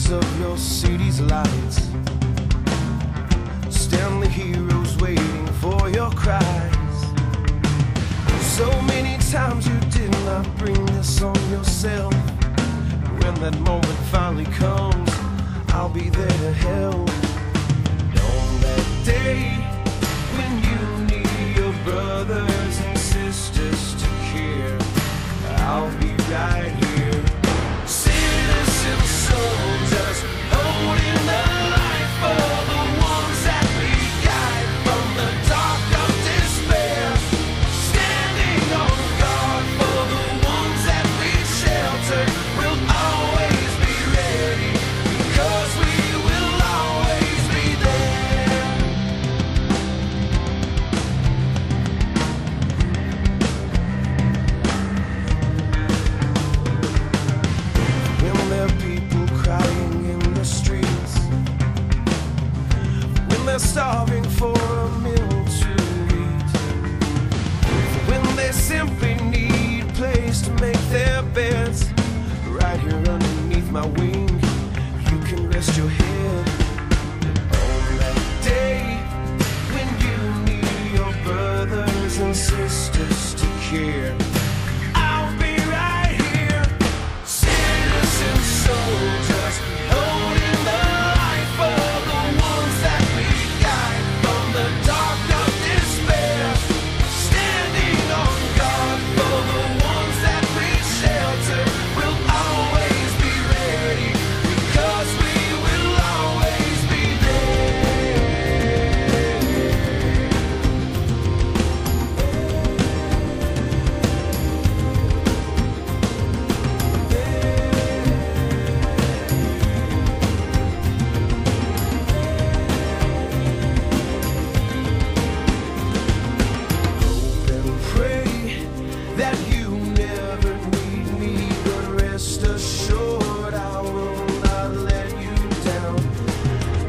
colors of your city's lights. Stand the heroes waiting for your cries. So many times you did not bring this on yourself. When that moment finally comes, I'll be there to help. And on that day when you need your brothers and sisters to care, I'll be right here. Citizen soldiers holding the light for the ones that we guide from the dark of despair. Standing on guard for the ones that we shelter. We'll always be ready, because we will always be there. When there are people crying in the streets, when they're starving for a meal to eat, when they simply need a place to make their beds, right here underneath my wing, you can rest your head. On that day when you need your brothers and sisters to care, I'll be right here. Citizen soldiers holding the light for the ones that we guide from the dark of despair. Standing on guard for the ones that we shelter. We'll always be ready, because we will always be Hope and pray that you never need me, but rest assured I will not let you down.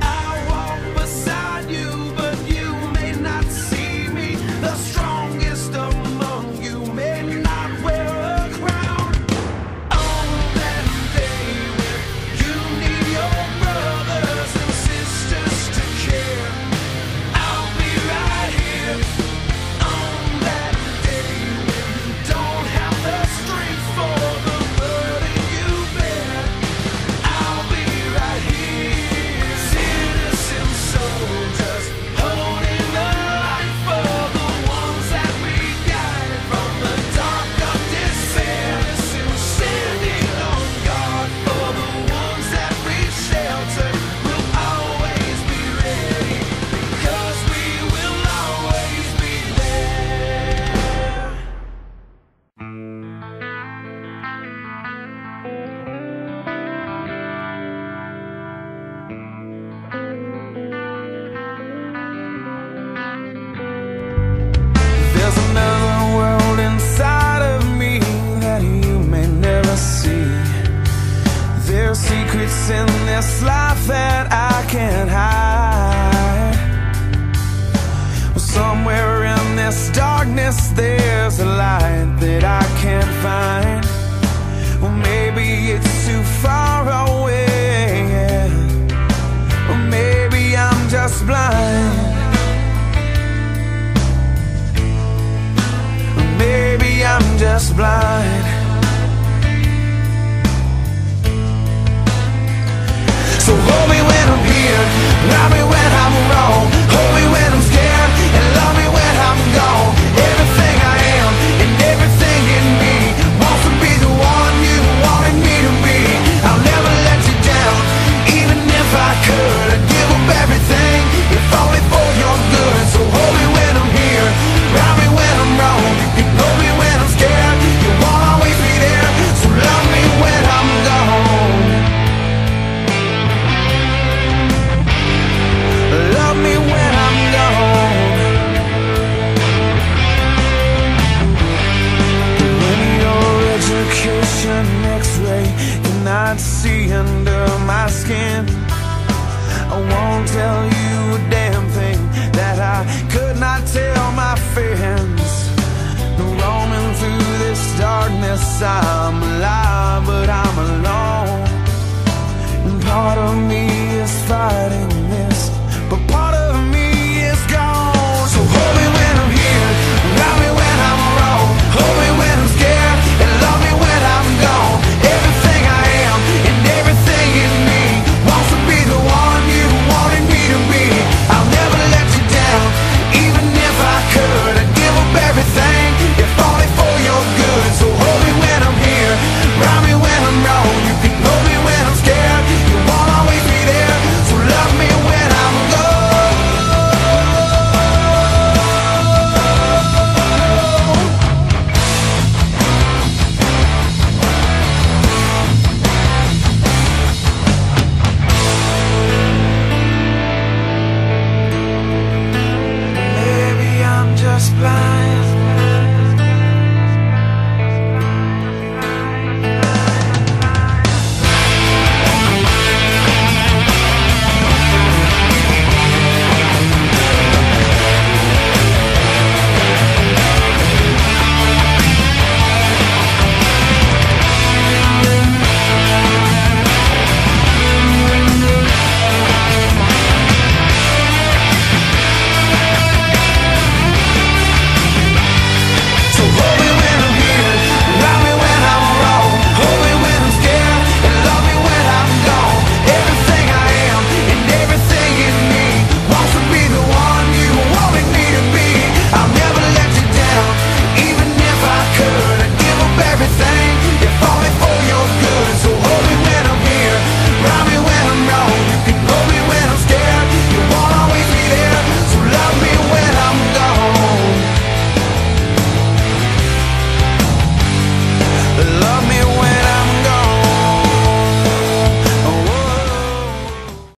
I'll walk beside you, but you may not see me. The strongest among you may not wear a crown. On that day when you need your brothers and sisters to care, I'll be right here. On that day when you don't have the strength for the burden you bear, I'll be right here. Citizen soldiers holding the light for the ones that we guide from the dark of despair. Standing on guard for the ones that we shelter. We'll always be ready, because we will always be there. There's another world inside of me that you may never see. There are secrets in this life that I can't hide. Well, somewhere in this darkness there's a light that I can't find. Well, maybe it's too far away, or maybe I'm just blind.